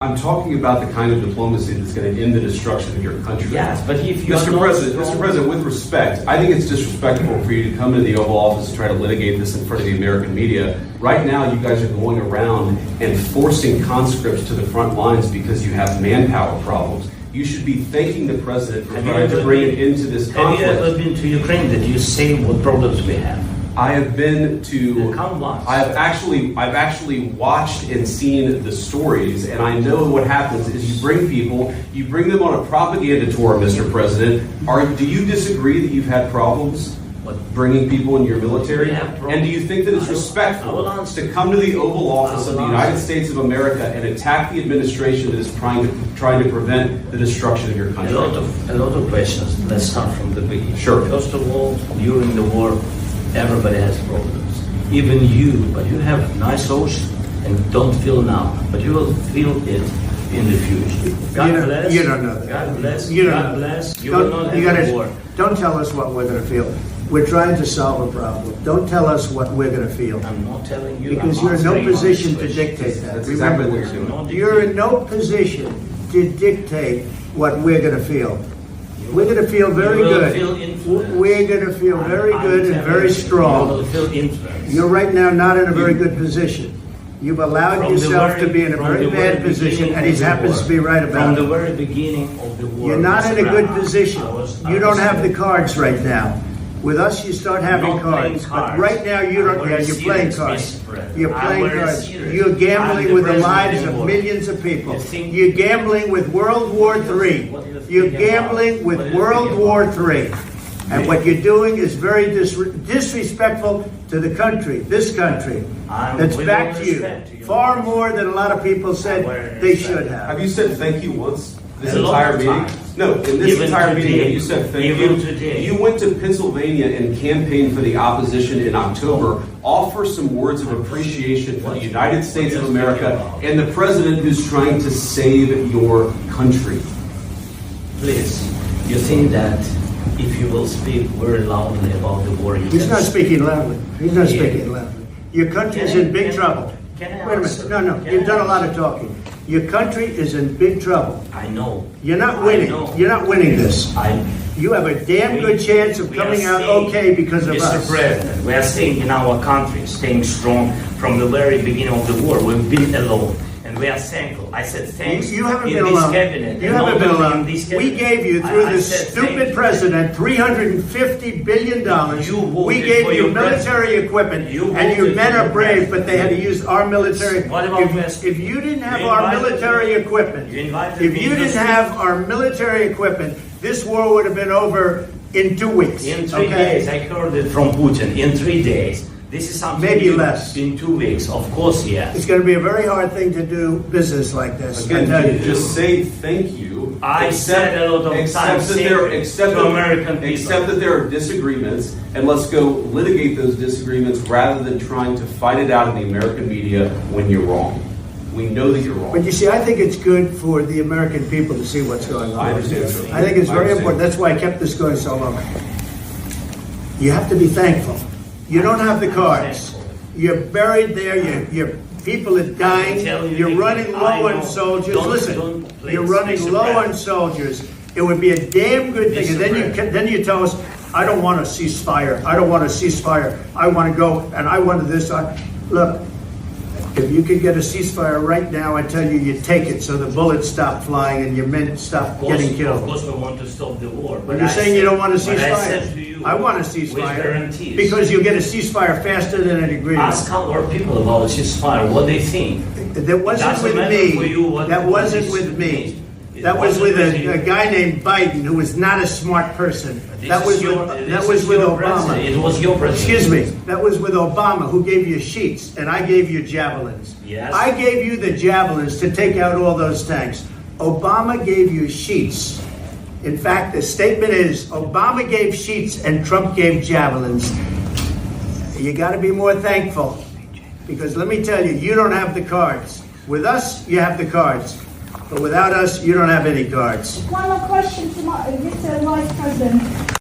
I'm talking about the kind of diplomacy that's going to end the destruction of your country. Yes, but if you Mr. President, with respect, I think it's disrespectful for you to come into the Oval Office and try to litigate this in front of the American media. Right now, you guys are going around and forcing conscripts to the front lines because you have manpower problems. You should be thanking the President for trying to bring it into this conflict. Have you ever been to Ukraine? Did you see what problems we have? I have been to. I've actually watched and seen the stories, and I know what happens is you bring them on a propaganda tour, Mr. President. Do you disagree that you've had problems bringing people in your military? And do you think that it's respectful to come to the Oval Office of the United States of America and attack the administration that is trying to prevent the destruction of your country? A lot of questions. Let's start from the beginning. Sure. First of all, during the war, everybody has problems. Even you, but you have nice ocean and don't feel now, but you will feel it in the future. God bless. You don't know that. God bless. You don't God know bless. that. You will not have a war. Don't tell us what we're going to feel. We're trying to solve a problem. Don't tell us what we're going to feel. I'm not telling you. Because you're in no position to dictate that. That's exactly what you're doing. You're in no position to dictate what we're going to feel. We're going to feel very good. We're going to feel very good and very strong. You will feel influence. You're right now not in a very good position. You've allowed yourself to be in a very bad position, and he happens to be right about it. From the very beginning of the war. You're not in a good position. You don't have the cards right now. With us, you start having cards. But right now, you don't. Yeah, you're playing cards. You're playing cards. You're gambling with the lives of millions of people. You're gambling with World War III. You're gambling with World War III. And what you're doing is very disrespectful to the country, this country, that's back to you. Far more than a lot of people said they should have. Have you said thank you once this entire meeting? No, in this entire meeting, you said thank you. You went to Pennsylvania and campaigned for the opposition in October. Offer some words of appreciation for the United States of America and the president who's trying to save your country. Please, you think that if you will speak very loudly about the war, he's not speaking loudly. He's not speaking loudly. Your country is in big trouble. Wait a minute. No. You've done a lot of talking. Your country is in big trouble. I know. You're not winning. You're not winning this. You have a damn good chance of coming out okay because of us. Mr. President, we are staying in our country, staying strong from the very beginning of the war. We've been alone. And we are thankful. I said thanks. You haven't been alone. You haven't been alone. We gave you, through this stupid president, $350 billion. We gave you military equipment, and your men are brave, but they had to use our military. If you didn't have our military equipment, this war would have been over in 2 weeks. In 3 days. I heard it from Putin. In 3 days. This is something maybe less. In 2 weeks, of course, yes. It's going to be a very hard thing to do business like this. Again, just say thank you. I said a lot of times to American people. Except that there are disagreements, and let's go litigate those disagreements rather than trying to fight it out in the American media when you're wrong. We know that you're wrong. But you see, I think it's good for the American people to see what's going on. I understand. I think it's very important. That's why I kept this going so long. You have to be thankful. You don't have the cards. You're buried there. Your people are dying. You're running low on soldiers. Listen, you're running low on soldiers. It would be a damn good thing. And then you tell us, I don't want a ceasefire. I don't want a ceasefire. I want to go and I want this. Look, if you could get a ceasefire right now, I tell you, you take it so the bullets stop flying and your men stop getting killed. Of course, we want to stop the war. But you're saying you don't want a ceasefire. I want a ceasefire because you'll get a ceasefire faster than an agreement. Ask our people about a ceasefire, what they think. That wasn't with me. That wasn't with me. That was with a guy named Biden, who was not a smart person. That was with Obama. It was your president. Excuse me. That was with Obama, who gave you sheets, and I gave you javelins. Yes. I gave you the javelins to take out all those tanks. Obama gave you sheets. In fact, the statement is, Obama gave sheets and Trump gave javelins. You got to be more thankful, because let me tell you, you don't have the cards. With us, you have the cards. But without us, you don't have any cards. One more question to Mr. Vice President.